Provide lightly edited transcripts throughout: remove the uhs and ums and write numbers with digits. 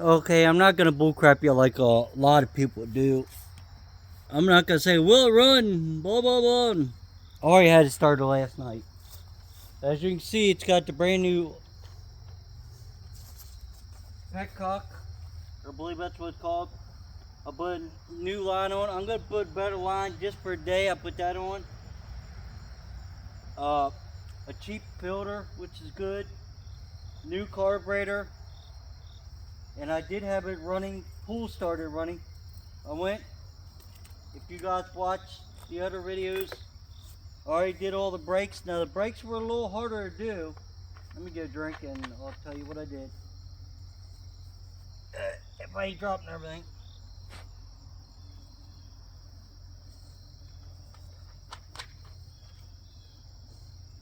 Okay, I'm not gonna bullcrap you like a lot of people do. I'm not gonna say, will it run? Blah, blah, blah. I already had it started last night. As you can see, it's got the brand new petcock. I believe that's what it's called. I put a new line on. I'm gonna put a better line just for a day. I put that on. A cheap filter, which is good. New carburetor. And I did have it running, pool started running. I went, if you guys watched the other videos, I already did all the brakes. Now the brakes were a little harder to do. Let me get a drink and I'll tell you what I did. If I ain't dropping everything.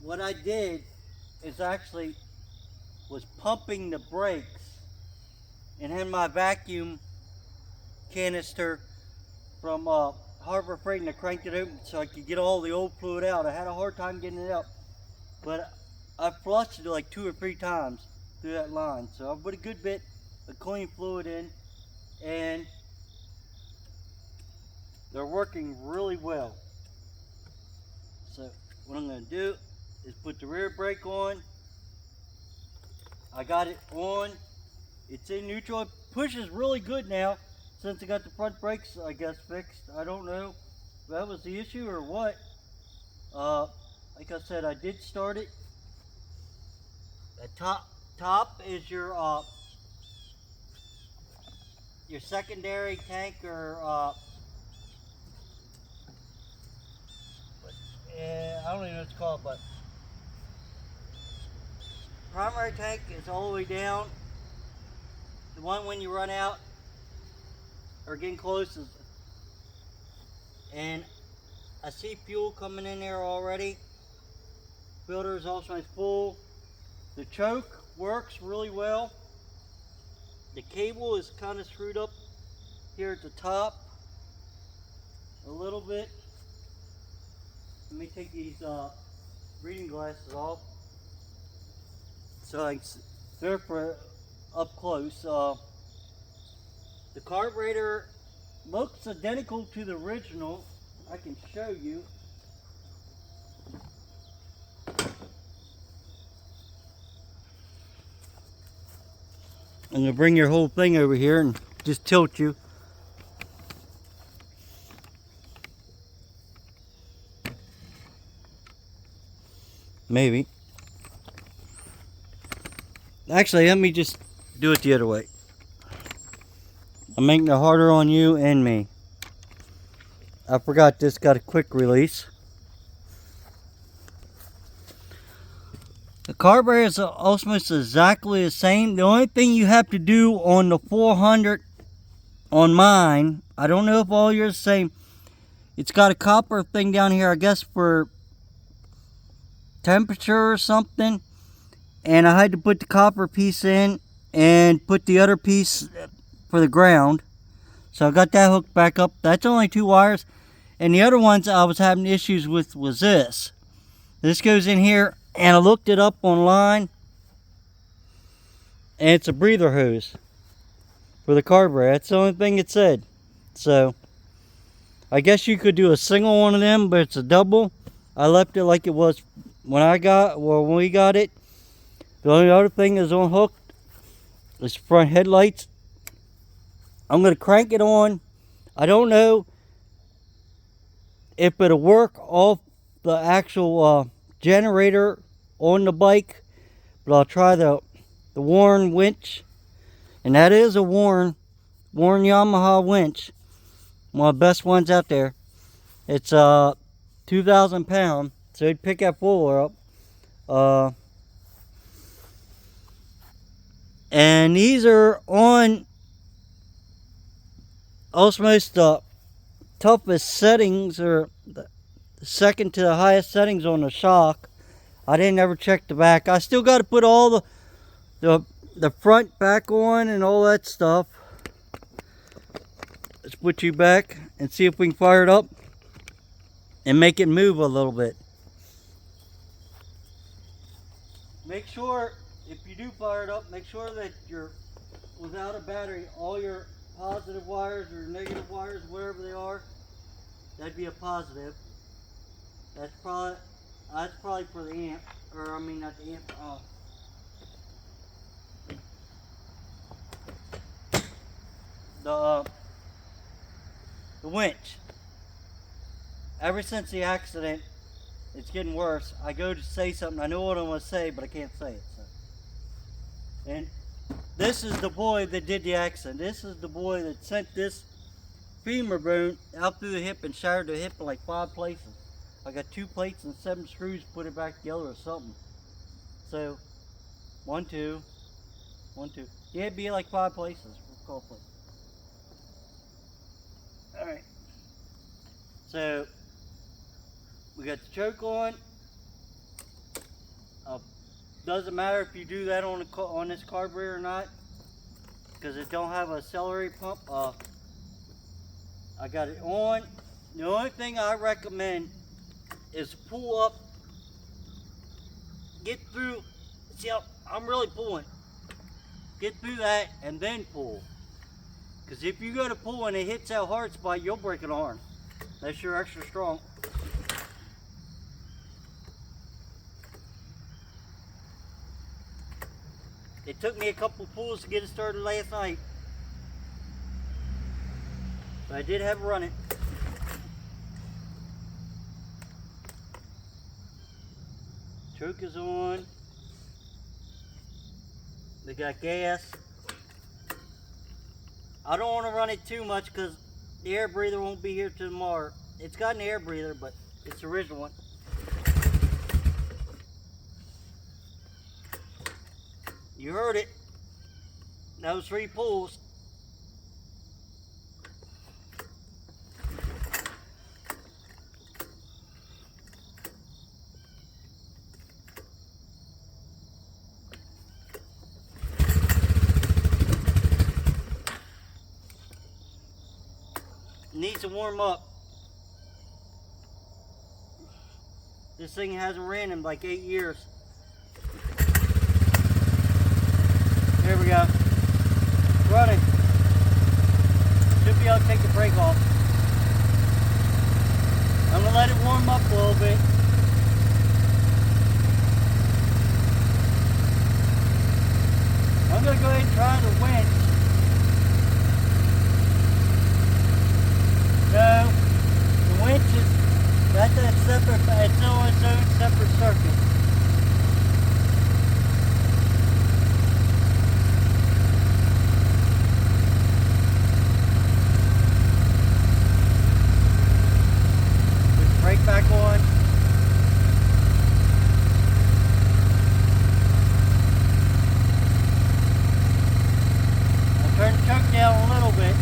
What I did is actually was pumping the brakes and had my vacuum canister from Harbor Freight, and I cranked it open so I could get all the old fluid out. I had a hard time getting it out, but I flushed it like 2 or 3 times through that line. So I put a good bit of clean fluid in, and they're working really well. So what I'm going to do is put the rear brake on. I got it on. It's in neutral. It pushes really good now since I got the front brakes, I guess, fixed. I don't know if that was the issue or what. Like I said, I did start it. The top is your secondary tank, or I don't even know what it's called, but primary tank is all the way down. The one when you run out or getting close is, and I see fuel coming in there already. Filter is also full. The choke works really well. The cable is kind of screwed up here at the top a little bit. Let me take these reading glasses off so I can see for up close. The carburetor looks identical to the original. I can show you. I'm gonna bring your whole thing over here and just tilt you. Maybe. Actually, let me just do it the other way. I'm making it harder on you and me. I forgot this got a quick release. The carburetor is almost exactly the same. The only thing you have to do on the 400 on mine, I don't know if all yours the same. It's got a copper thing down here, I guess for temperature or something. And I had to put the copper piece in and put the other piece for the ground. So I got that hooked back up. That's only 2 wires. And the other ones I was having issues with was this. This goes in here, and I looked it up online. And it's a breather hose for the carburetor. That's the only thing it said. So I guess you could do a single one of them, but it's a double. I left it like it was when we got it. The only other thing is on hook is front headlights. I'm going to crank it on. I don't know if it'll work off the actual generator on the bike, but I'll try the Warren winch. And that is a Warren Yamaha winch. One of the best ones out there. It's 2,000 pound, so it'd pick that fuller up. And these are on almost the toughest settings, or the second to the highest settings on the shock. I didn't ever check the back. I still got to put all the front back on and all that stuff. Let's put you back and see if we can fire it up and make it move a little bit. Make sure, if you do fire it up, make sure that your without a battery, all your positive wires or negative wires, wherever they are, that'd be a positive. That's probably for the amp, or I mean not the amp. The winch. Ever since the accident, it's getting worse. I go to say something, I know what I want to say, but I can't say it. So. And this is the boy that did the accident. This is the boy that sent this femur bone out through the hip and shattered the hip in like 5 places. I got 2 plates and 7 screws, put it back together or something. So, 1, 2, 1, 2. Yeah, it'd be like 5 places. We'll call places. Alright. So, we got the choke on. Doesn't matter if you do that on this carburetor or not, because it don't have a celery pump. I got it on. The only thing I recommend is pull up, get through. See how I'm really pulling. Get through that and then pull. Because if you go to pull and it hits that hard spot, you'll break an arm. Unless you're extra strong. It took me a couple pulls to get it started last night. But I did have it running. Choke is on. They got gas. I don't want to run it too much because the air breather won't be here till tomorrow. It's got an air breather, but it's the original one. You heard it. That was 3 pulls. Needs to warm up. This thing hasn't ran in like 8 years. There we go. Running. Should be able to take the brake off. I'm going to let it warm up a little bit. I'm going to go ahead and try the winch. No, the winch is, that's a separate, it's on its own separate circuit. Put the brake back on. I'll turn the choke down a little bit.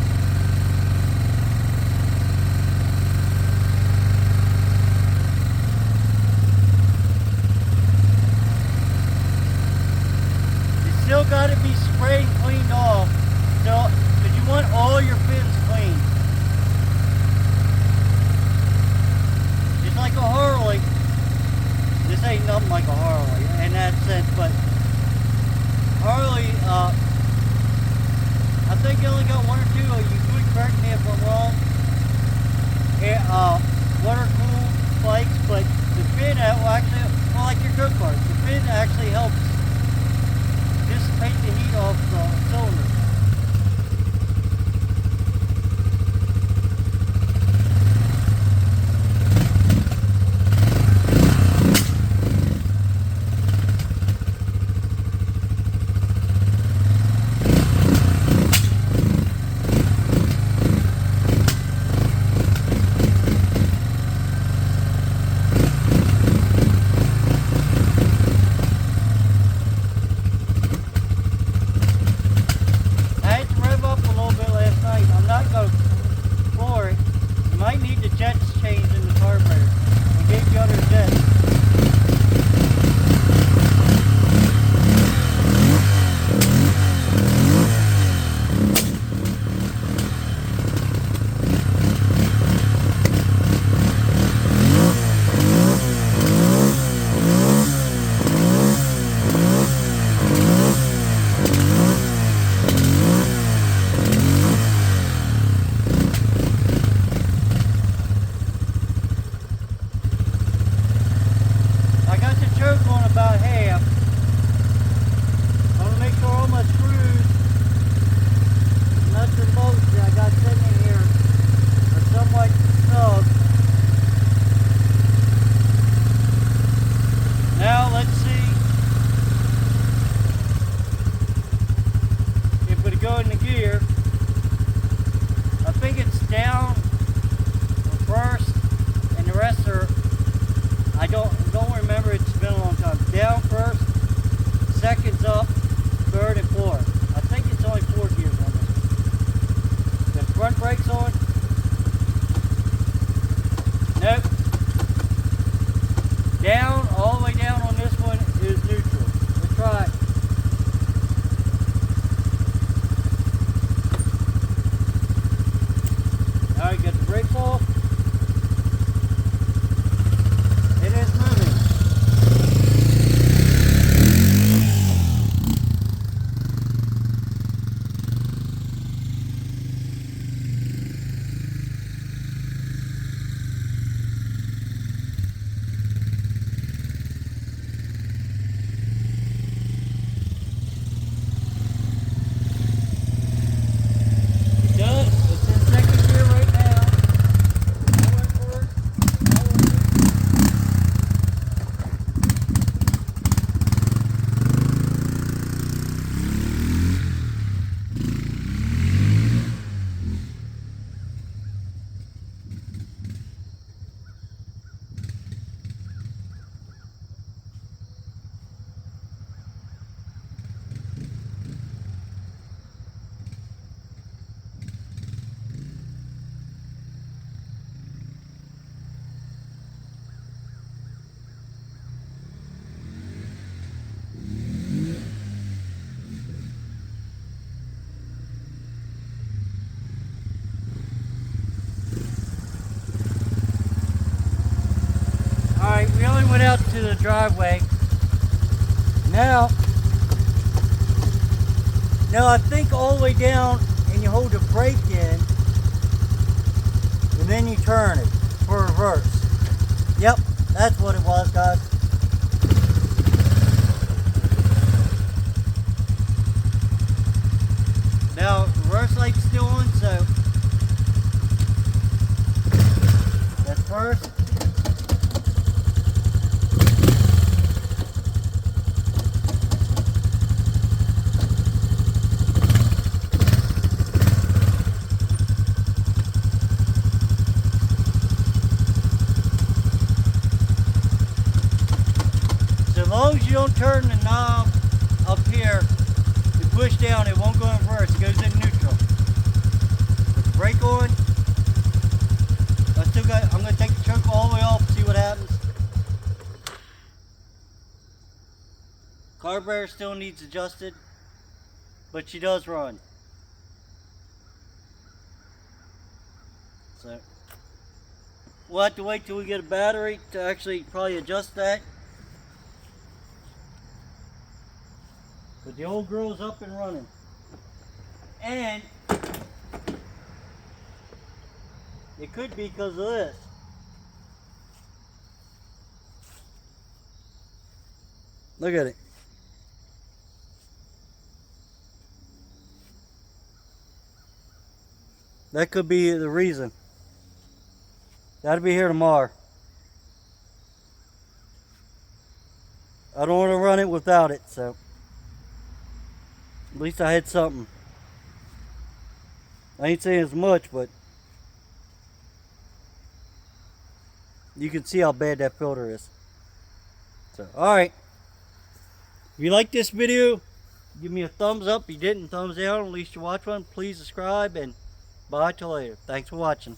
Still got to be sprayed and cleaned off, so because you want all your pins clean. Just like a Harley. This ain't nothing like a Harley in that sense, but Harley, I think you only got 1 or 2. You could correct me if I'm wrong. Water cooled spikes, but the pin actually, well, like your go-kart, the pin actually helps dissipate the heat off the cylinder. finally went out to the driveway. Now I think all the way down and you hold the brake in and then you turn it for reverse. Yep, that's what it was, guys. Now, reverse light's still on, so that's first. So as long as you don't turn the knob up here, you push down, it won't go in reverse, it goes in neutral. With the brake on, I'm going to take the choke all the way off and see what happens. Carburetor still needs adjusted, but she does run. So we'll have to wait till we get a battery to actually probably adjust that. But the old girl's up and running. And it could be because of this. Look at it. That could be the reason. That'll be here tomorrow. I don't want to run it without it, so at least I had something. I ain't saying as much, but you can see how bad that filter is. So, alright. If you like this video, give me a thumbs up. If you didn't, thumbs down. At least you watch one. Please subscribe, and bye till later. Thanks for watching.